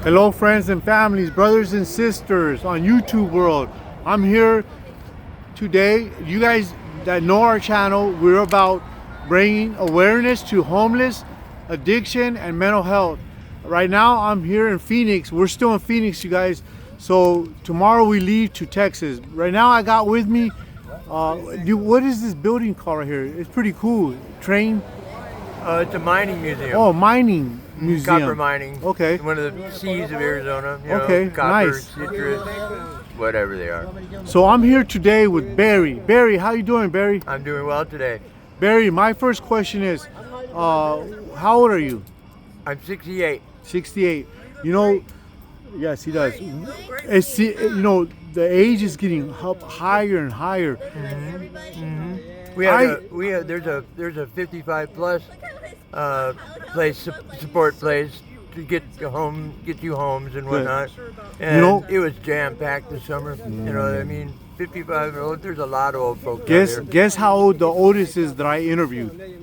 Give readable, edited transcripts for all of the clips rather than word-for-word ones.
Hello, friends and families, brothers and sisters on YouTube world. I'm here today. You guys that know our channel, we're about bringing awareness to homeless, addiction, and mental health. Right now, I'm here in Phoenix. We're still in Phoenix, you guys. So tomorrow we leave to Texas. Right now, I got with me. What is this building called right here? It's pretty cool. Train. It's a mining museum. Oh, mining museum. Copper mining. Okay. One of the seas of Arizona. You Okay, know, copper, nice. citrus, whatever they are. So I'm here today with Barry. Barry, how you doing, Barry? I'm doing well today. Barry, my first question is, how old are you? I'm 68. 68. You know, yes, he does. It's, you know, the age is getting up higher and higher. There's a 55 plus support place to get you homes and whatnot. And you know, it was jam packed this summer. You know, I mean, 55 year old. There's a lot of old folks out there. Guess how old the oldest is that I interviewed?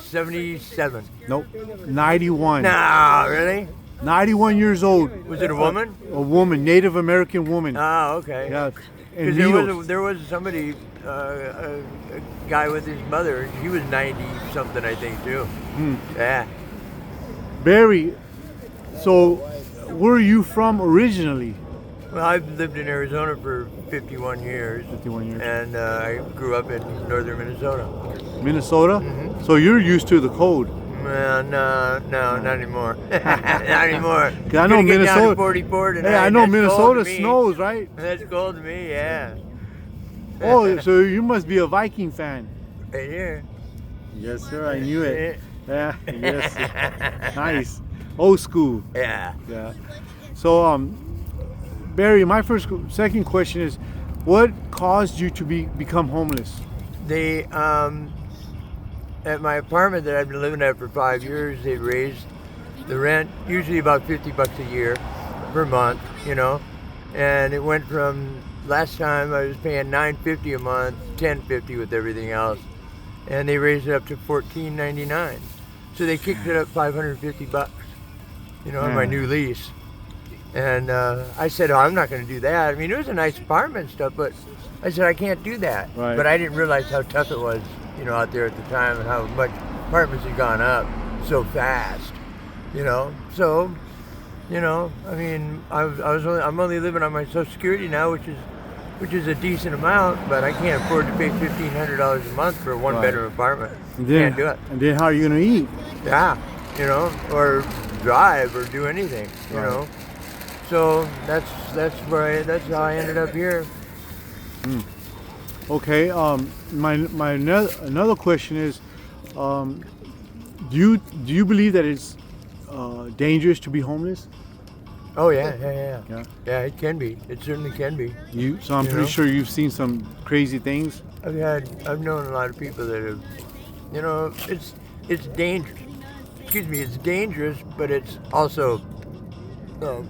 77. Nope, 91. Nah, really? 91 years old. Was it a woman? A woman, Native American woman. Oh, okay. Yeah. And Because there was somebody, a guy with his mother. He was 90 something, I think, too. Yeah. Barry, so where are you from originally? Well, I've lived in Arizona for 51 years. 51 years. And I grew up in northern Minnesota. Minnesota? So you're used to the cold. Well, no, not anymore. Not anymore. I know Get down Minnesota. to 44 tonight. Hey, I know That's cold Minnesota to me. snows, right? That's cold to me, yeah. Oh, so you must be a Viking fan. Right here. Yes, sir. I knew it. Yeah. Yes. Nice. Old school. Yeah. Yeah. So, Barry, my second question is, what caused you to become homeless? They at my apartment that I've been living at for 5 years, they raised the rent usually about $50 a year per month, you know, and it went from last time I was paying $9.50 a month, $10.50 with everything else, and they raised it up to $14.99. So they kicked it up $550, you know, on my new lease. And I said, oh, I'm not going to do that. I mean, it was a nice apartment and stuff, but I said, I can't do that. Right. But I didn't realize how tough it was, you know, out there at the time and how much apartments had gone up so fast, you know. So, you know, I mean, I'm only living on my Social Security now, which is a decent amount, but I can't afford to pay $1,500 a month for a one-bedroom apartment. Can't do it. And then how are you going to eat? Yeah, you know, or drive or do anything, you know. So that's how I ended up here. Okay. My another question is, do you believe that it's dangerous to be homeless? Oh yeah. Yeah, it can be. It certainly can be. So I'm pretty sure you've seen some crazy things. I've known a lot of people that have, you know, it's dangerous. Excuse me, it's dangerous, but it's also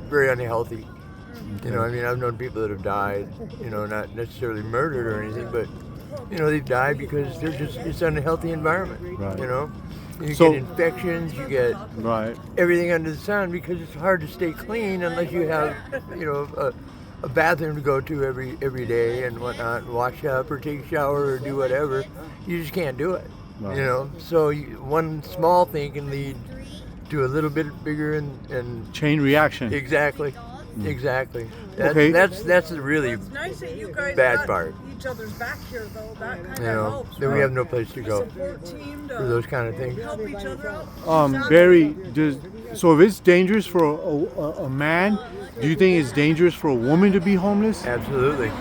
very unhealthy. You know, I mean, I've known people that have died, you know, not necessarily murdered or anything, but, you know, they've died because it's an unhealthy environment, you know. You get infections, you get everything under the sun because it's hard to stay clean unless you have, you know, a bathroom to go to every day and whatnot, and wash up or take a shower or do whatever. You just can't do it, you know. So one small thing can lead to a little bit bigger and chain reaction. Exactly. Exactly. Okay. That's the really nice that you guys bad got part. Each other's back here, though. That kind You know, helps. then we have no place to go Support team for those kind of things. help each other out. Barry, so if it's dangerous for a man, do you think it's dangerous for a woman to be homeless? Absolutely.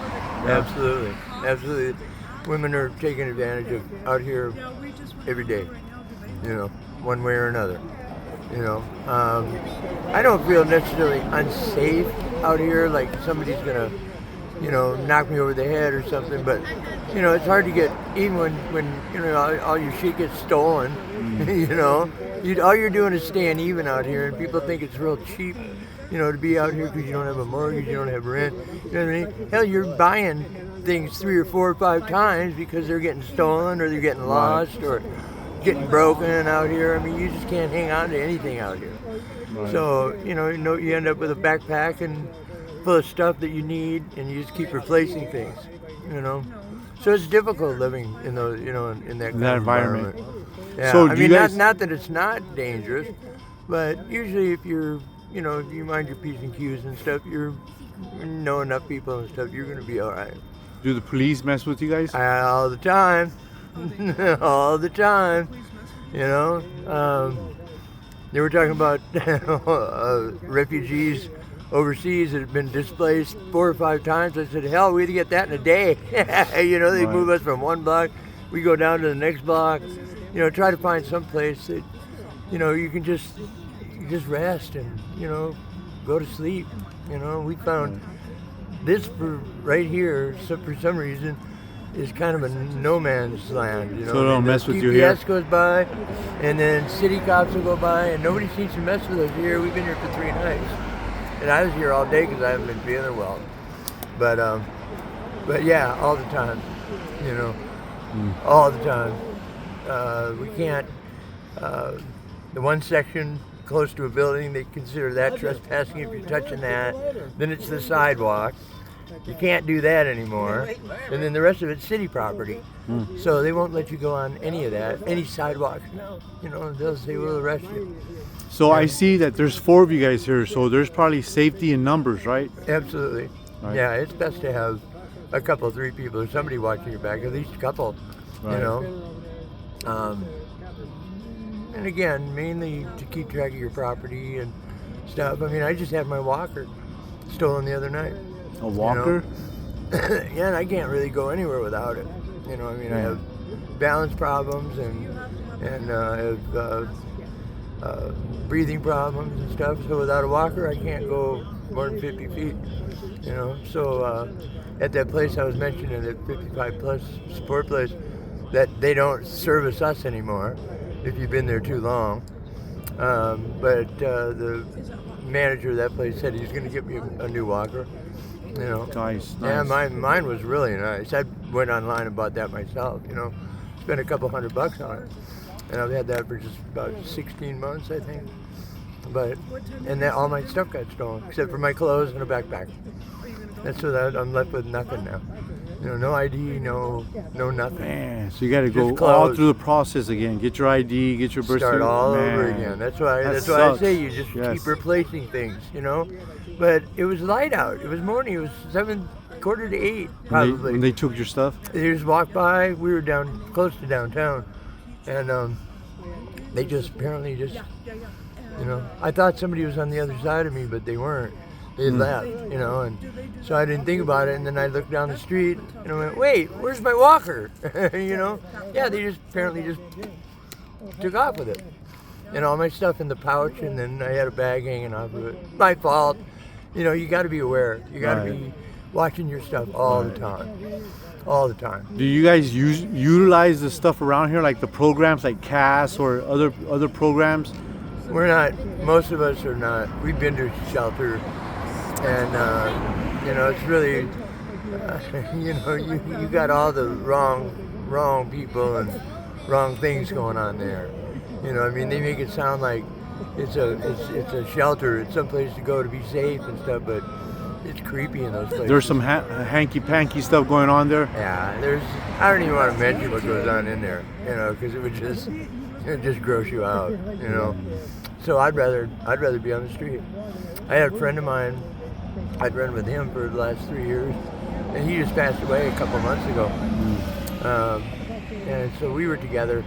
Absolutely. Women are taken advantage of out here every day, you know, one way or another. You know, I don't feel necessarily unsafe out here, like somebody's gonna, you know, knock me over the head or something. But, you know, it's hard to get, even when you know, all your shit gets stolen. You know, all you're doing is staying even out here, and people think it's real cheap, you know, to be out here because you don't have a mortgage, you don't have rent. You know what I mean? Hell, you're buying things 3 or 4 or 5 times because they're getting stolen or they're getting lost or getting broken out here. I mean, you just can't hang on to anything out here. Right. So you end up with a backpack and full of stuff that you need, and you just keep replacing things. So it's difficult living in those, in that kind of environment. Yeah, So I do you mean, guys- not that it's not dangerous, but usually if you're, if you mind your P's and Q's and stuff, you know enough people and stuff, you're going to be all right. Do the police mess with you guys? All the time. All the time. They were talking about refugees overseas that have been displaced 4 or 5 times. I said, hell, we'd get that in a day. They Right. move us from one block, we go down to the next block. Try to find some place that, you can just rest and, go to sleep. We found this right here, so for some reason, is kind of a no man's land. So they don't mess with you here. here? GPS goes by, and then city cops will go by, and nobody seems to mess with us here. We've been here for 3 nights, and I was here all day because I haven't been feeling well. But yeah, all the time. All the time. We can't. The one section close to a building, they consider that trespassing if you're touching that. Then it's the sidewalk. You can't do that anymore. And then the rest of it's city property. So they won't let you go on any of that, any sidewalks. They'll say we'll arrest you. So I see that there's 4 of you guys here, so there's probably safety in numbers, right? Absolutely. Right. Yeah, it's best to have a couple, 3 people or somebody watching your back, at least a couple, Right. And again, mainly to keep track of your property and stuff. I mean, I just had my walker stolen the other night. A walker? Yeah, and I can't really go anywhere without it. I have balance problems and I have breathing problems and stuff. So without a walker, I can't go more than 50 feet. So at that place I was mentioning, that 55 plus support place, that they don't service us anymore if you've been there too long. But the manager of that place said he's going to get me a new walker. Nice. Yeah, mine was really nice. I went online and bought that myself. Spent a couple $100 on it, and I've had that for just about 16 months, I think. And then all my stuff got stolen except for my clothes and a backpack. That's so that I'm left with nothing now. No ID, no nothing. Man, so you got to go Just all clothes. through the process again. Get your ID, get your birth Start certificate. all Man, over again. That's why I sucks. say you just Yes. keep replacing things, But it was light out. It was morning. It was 7, quarter to 8, probably. When they took your stuff? They just walked by. We were down close to downtown, and they just apparently just, I thought somebody was on the other side of me, but they weren't. They left, and so I didn't think about it. And then I looked down the street and I went, "Wait, where's my walker?" Yeah, they just apparently just took off with it, and all my stuff in the pouch, and then I had a bag hanging off of it. My fault. You got to be aware. You got to Right. be watching your stuff all the time. All the time. Do you guys utilize the stuff around here, like the programs like CAS or other programs? We're not. Most of us are not. We've been to shelter, and it's really, you got all the wrong people and wrong things going on there. They make it sound like it's a shelter. It's someplace to go to be safe and stuff, but it's creepy in those places. There's some hanky-panky stuff going on there. Yeah, I don't even want to mention what goes on in there, because it would just gross you out, So I'd rather be on the street. I had a friend of mine. I'd run with him for the last 3 years, and he just passed away a couple months ago. And so we were together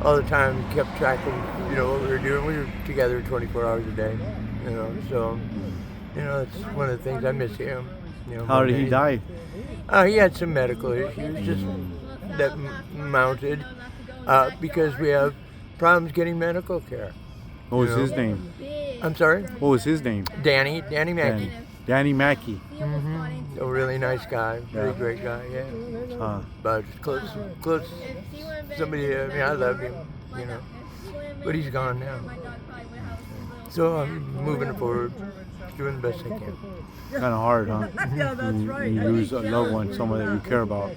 all the time. We kept track of what we were doing. We were together 24 hours a day. So it's one of the things I miss him. How did he die? He had some medical issues just that mounted because we have problems getting medical care. What was his name? I'm sorry? What was his name? Danny Mackey. Danny Mackey. A really nice guy, really great guy, yeah. But close, somebody, I love him, but he's gone now. So I'm moving forward. doing the best I can. Kind of hard, huh? Yeah, that's When right. you I lose a think, loved yeah. one, someone that you care about.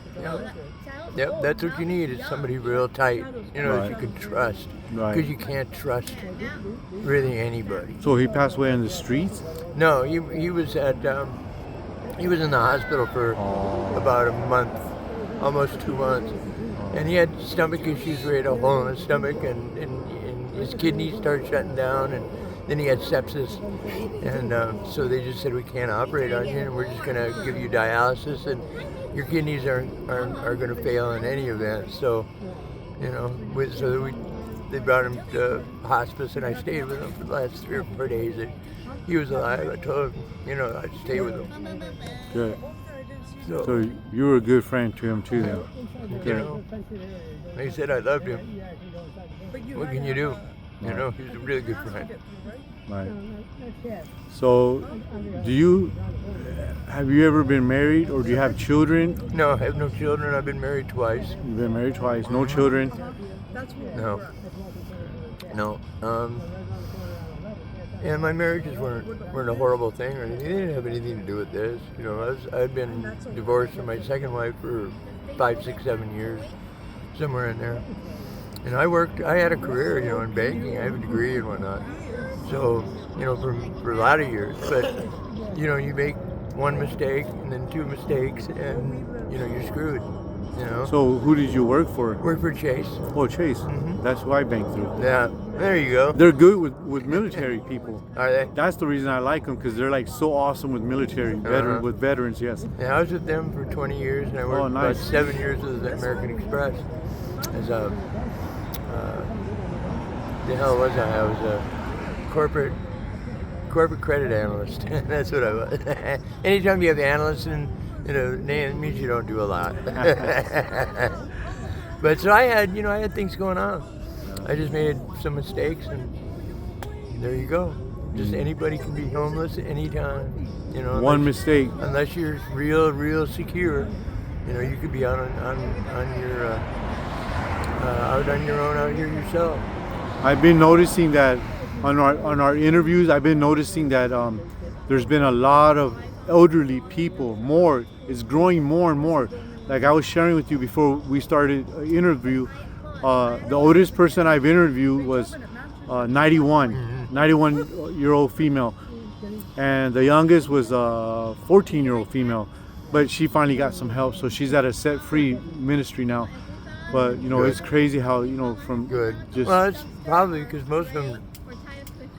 Yep, that's what you need. Is somebody real tight, you know, that you Right. can trust. Right. Because you can't trust really anybody. So he passed away in the streets? No, he was at he was in the hospital for about a month, almost 2 months, and he had stomach issues where he had a hole in his stomach, and his kidneys started shutting down, and then he had sepsis, and so they just said we can't operate on you, and we're just gonna give you dialysis, and your kidneys are gonna fail in any event. So, you know, they brought him to hospice, and I stayed with him for the last 3 or 4 days. And he was alive. I told him, you know, I'd stay with him. Good. So, So you were a good friend to him too then? you know, like I said, I loved him. But you What had can to you do? have You know, he was a really good friend. right? Right. So have you ever been married or do you have children? No, I have no children. I've been married twice. You've been married twice, no children. That's what No. No. And my marriages weren't a horrible thing or anything. They didn't have anything to do with this. You know, I'd been divorced from my second wife for 5, 6, 7 years, somewhere in there. And I had a career, you know, in banking. I have a degree and whatnot. So, you know, for a lot of years. But, you know, you make one mistake and then 2 mistakes and, you know, you're screwed. You know. So who did you work for? Work for Chase. Oh, Chase. Mhm. That's who I banked through. Yeah, there you go. They're good with military people. Are they? That's the reason I like them because they're like so awesome with military, Uh-huh. with veterans, yes. Yeah, I was with them for 20 years, and I worked Oh, nice. about 7 years with the American Express as a. The hell was I? I was a corporate credit analyst. That's what I was. Anytime you have analysts in a name, it means you don't do a lot. But so I had things going on. I just made some mistakes, and there you go. Just anybody can be homeless at any time. You know, One mistake. unless you're real secure, you know, you could be on your out on your own out here yourself. I've been noticing that on our interviews, I've been noticing that there's been a lot of elderly people. It's growing more and more. Like I was sharing with you before we started an interview, the oldest person I've interviewed was 91-year-old female, and the youngest was a 14-year-old female. But she finally got some help, so she's at a set-free ministry now. But you know, Good. it's crazy how from Good. just Well, it's probably because most of them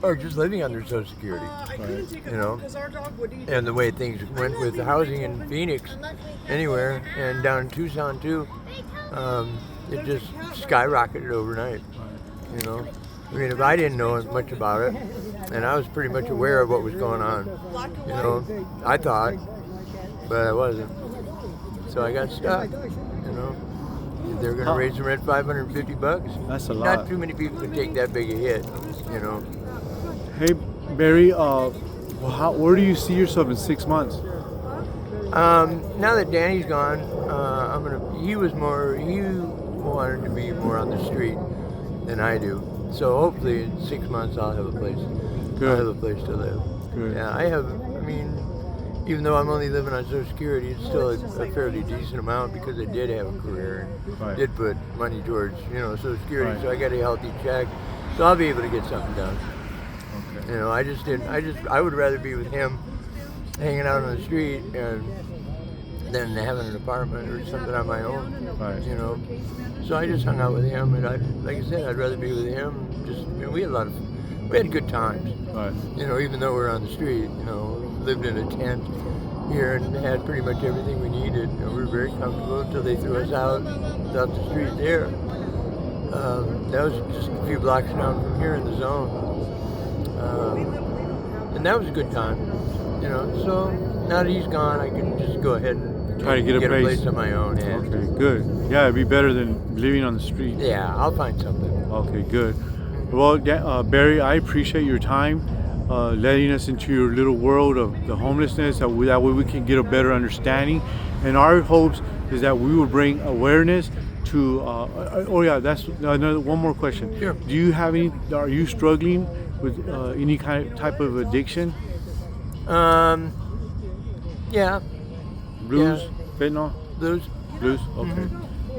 are just living on their Social Security. I couldn't take it You know. because our dog would eat And the way things went with the housing in Phoenix, anywhere, and down in Tucson too, it just skyrocketed overnight. You know, I mean, if I didn't know much about it, and I was pretty much aware of what was going on, you know, I thought, but I wasn't. So I got stuck. You know, they're going to raise the rent $550. That's a lot. Not too many people can take that big a hit. You know. Hey Barry, where do you see yourself in 6 months? Now that Danny's gone, he wanted to be more on the street than I do. So hopefully in 6 months I'll have a place. Good. I'll have a place to live. Good. Yeah, even though I'm only living on Social Security, it's still a fairly decent amount because I did have a career and Right. did put money towards, Social Security. Right. So I got a healthy check. So I'll be able to get something done. Okay. You know, I would rather be with him hanging out on the street than having an apartment or something on my own. Right. You know. So I just hung out with him, and like I said, I'd rather be with him. We had good times. Right. You know, even though we were on the street, lived in a tent here and had pretty much everything we needed. We were very comfortable until they threw us out the street there. That was just a few blocks down from here in the zone. And that was a good time, So now that he's gone, I can just go ahead and Try to get a place. on my own. Yeah. Okay, good. Yeah, it'd be better than living on the street. Yeah, I'll find something. Okay, good. Well, Barry, I appreciate your time, letting us into your little world of the homelessness. That way we can get a better understanding. And our hopes is that we will bring awareness to. That's one more question. Sure. Do you have any? Are you struggling with any type of addiction? Yeah, Blues, fentanyl, those. blues. Okay.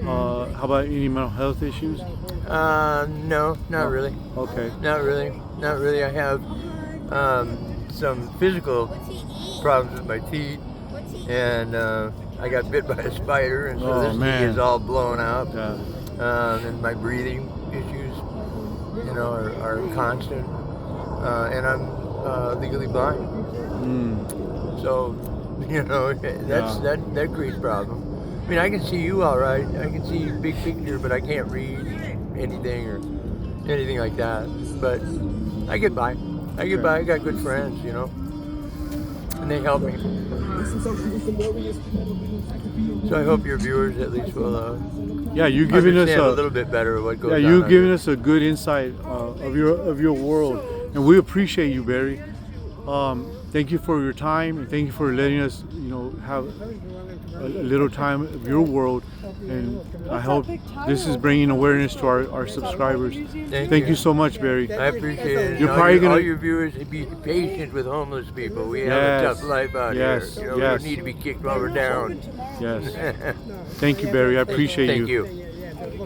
How about any mental health issues? No, not really. Okay. Not really. Not really. I have some physical problems with my feet, and I got bit by a spider, and so Oh, this knee man. is all blown out. Yeah. And my breathing issues, are constant. And I'm legally blind, so that creates problem. I mean, I can see you all right. I can see big picture, but I can't read anything or anything like that. But I get by. I get by. I got good friends, and they help me. So I hope your viewers at least will Yeah, you're giving us understand a little bit better of what goes yeah, on. you're out giving here. us a good insight of your world, and we appreciate you, Barry. Thank you for your time, and thank you for letting us, have a little time of your world. And I hope this is bringing awareness to our subscribers. Thank you so much, Barry. I appreciate it. You're And probably all gonna- your viewers, be patient with homeless people. We have a Yes, tough life out yes, here. We yes. don't need to be kicked while we're down. Yes. Thank you, Barry. I appreciate Thank you. you.